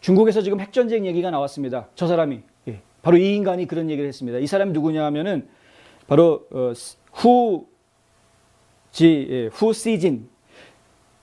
중국에서 지금 핵전쟁 얘기가 나왔습니다. 저 사람이. 예, 바로 이 인간이 그런 얘기를 했습니다. 이 사람이 누구냐 하면은 바로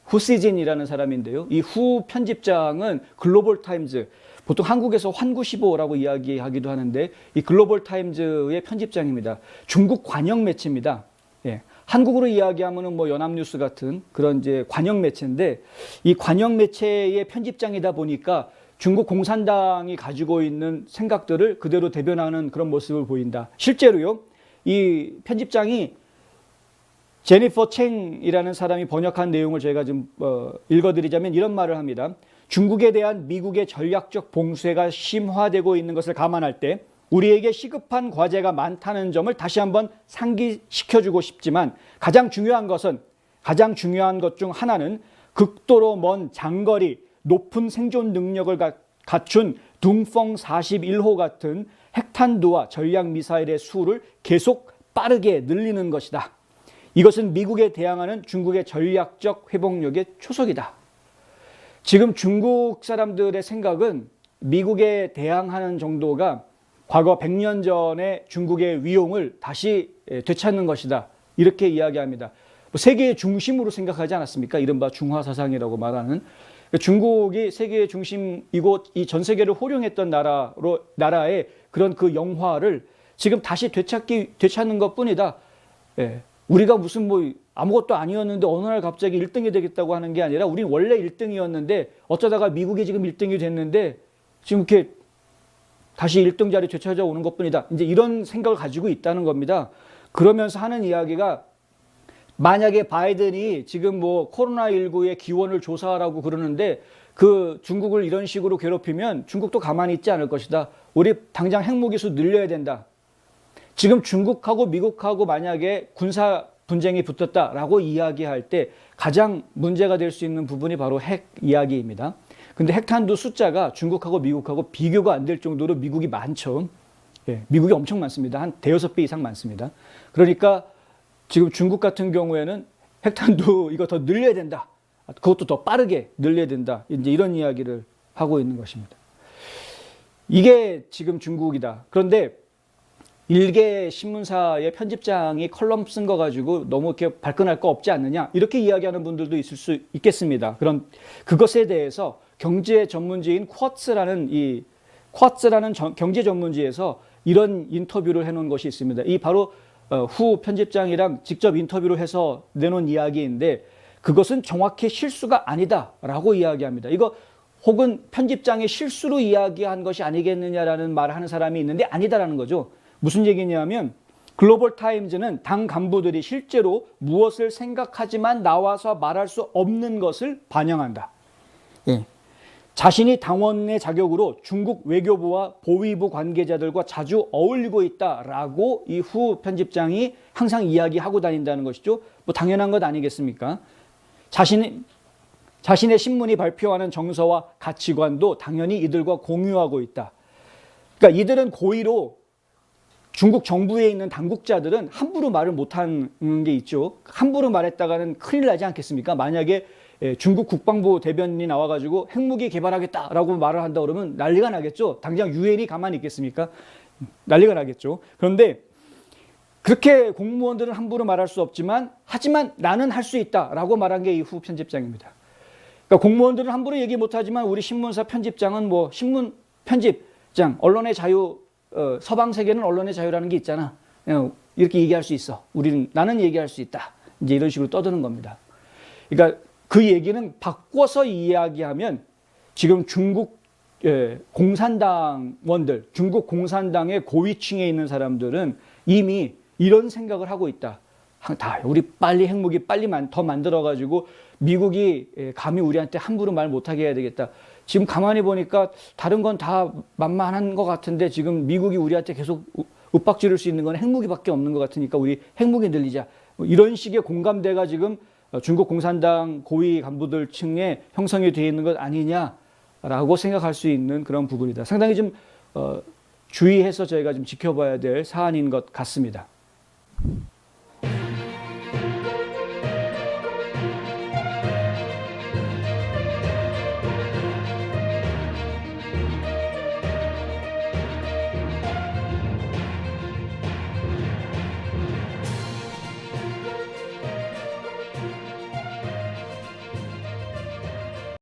후시진이라는 사람인데요. 이 후 편집장은 글로벌 타임즈, 보통 한국에서 환구시보라고 이야기하기도 하는데 이 글로벌 타임즈의 편집장입니다. 중국 관영 매체입니다. 예, 한국으로 이야기하면은 뭐 연합뉴스 같은 그런 이제 관영 매체인데 이 관영 매체의 편집장이다 보니까 중국 공산당이 가지고 있는 생각들을 그대로 대변하는 그런 모습을 보인다. 실제로요, 이 편집장이 제니퍼 챙이라는 사람이 번역한 내용을 제가 좀 읽어드리자면 이런 말을 합니다. 중국에 대한 미국의 전략적 봉쇄가 심화되고 있는 것을 감안할 때 우리에게 시급한 과제가 많다는 점을 다시 한번 상기시켜주고 싶지만 가장 중요한 것 중 하나는 극도로 먼 장거리 높은 생존 능력을 갖춘 둥펑 41호 같은 핵탄두와 전략미사일의 수를 계속 빠르게 늘리는 것이다. 이것은 미국에 대항하는 중국의 전략적 회복력의 초석이다. 지금 중국 사람들의 생각은 미국에 대항하는 정도가 과거 100년 전의 중국의 위용을 다시 되찾는 것이다. 이렇게 이야기합니다. 세계의 중심으로 생각하지 않았습니까? 이른바 중화사상이라고 말하는. 중국이 세계의 중심이고 이 전 세계를 호령했던 나라의 그런 그 영화를 지금 다시 되찾는 것 뿐이다. 예. 우리가 무슨 뭐 아무것도 아니었는데 어느 날 갑자기 1등이 되겠다고 하는 게 아니라 우린 원래 1등이었는데 어쩌다가 미국이 지금 1등이 됐는데 지금 이렇게 다시 1등 자리 되찾아오는 것 뿐이다. 이제 이런 생각을 가지고 있다는 겁니다. 그러면서 하는 이야기가 만약에 바이든이 지금 뭐 코로나19의 기원을 조사하라고 그러는데 그 중국을 이런 식으로 괴롭히면 중국도 가만히 있지 않을 것이다. 우리 당장 핵무기수 늘려야 된다. 지금 중국하고 미국하고 만약에 군사 분쟁이 붙었다라고 이야기할 때 가장 문제가 될 수 있는 부분이 바로 핵 이야기입니다. 근데 핵탄두 숫자가 중국하고 미국하고 비교가 안 될 정도로 미국이 많죠. 예, 미국이 엄청 많습니다. 한 대여섯 배 이상 많습니다. 그러니까 지금 중국 같은 경우에는 핵탄두 이거 더 늘려야 된다. 그것도 더 빠르게 늘려야 된다. 이제 이런 이야기를 하고 있는 것입니다. 이게 지금 중국이다. 그런데 일개 신문사의 편집장이 컬럼 쓴 거 가지고 너무 이렇게 발끈할 거 없지 않느냐 이렇게 이야기하는 분들도 있을 수 있겠습니다. 그런 그것에 대해서 경제 전문지인 쿼츠라는 경제 전문지에서 이런 인터뷰를 해놓은 것이 있습니다. 이 바로 후 편집장이랑 직접 인터뷰를 해서 내놓은 이야기인데 그것은 정확히 실수가 아니다라고 이야기합니다. 이거 혹은 편집장의 실수로 이야기한 것이 아니겠느냐라는 말을 하는 사람이 있는데 아니다라는 거죠. 무슨 얘기냐면 글로벌 타임즈는 당 간부들이 실제로 무엇을 생각하지만 나와서 말할 수 없는 것을 반영한다. 예. 자신이 당원의 자격으로 중국 외교부와 보위부 관계자들과 자주 어울리고 있다라고 이 후 편집장이 항상 이야기하고 다닌다는 것이죠. 뭐 당연한 것 아니겠습니까? 자신의 신문이 발표하는 정서와 가치관도 당연히 이들과 공유하고 있다. 그러니까 이들은 고의로 중국 정부에 있는 당국자들은 함부로 말을 못하는 게 있죠. 함부로 말했다가는 큰일 나지 않겠습니까? 만약에 중국 국방부 대변인이 나와가지고 핵무기 개발하겠다라고 말을 한다 그러면 난리가 나겠죠. 당장 유엔이 가만히 있겠습니까? 난리가 나겠죠. 그런데 그렇게 공무원들은 함부로 말할 수 없지만 하지만 나는 할 수 있다라고 말한 게 이 후 편집장입니다. 그러니까 공무원들은 함부로 얘기 못하지만 우리 신문사 편집장은 뭐 신문 편집장, 언론의 자유, 서방 세계는 언론의 자유라는 게 있잖아. 이렇게 얘기할 수 있어. 나는 얘기할 수 있다. 이제 이런 식으로 떠드는 겁니다. 그러니까 그 얘기는 바꿔서 이야기하면 지금 중국 공산당원들, 중국 공산당의 고위층에 있는 사람들은 이미 이런 생각을 하고 있다. 우리 빨리 핵무기 빨리 더 만들어가지고 미국이 감히 우리한테 함부로 말 못하게 해야 되겠다. 지금 가만히 보니까 다른 건 다 만만한 것 같은데 지금 미국이 우리한테 계속 윽박지를 수 있는 건 핵무기밖에 없는 것 같으니까 우리 핵무기 늘리자. 이런 식의 공감대가 지금 중국 공산당 고위 간부들 층에 형성이 되어 있는 것 아니냐라고 생각할 수 있는 그런 부분이다. 상당히 좀 주의해서 저희가 좀 지켜봐야 될 사안인 것 같습니다.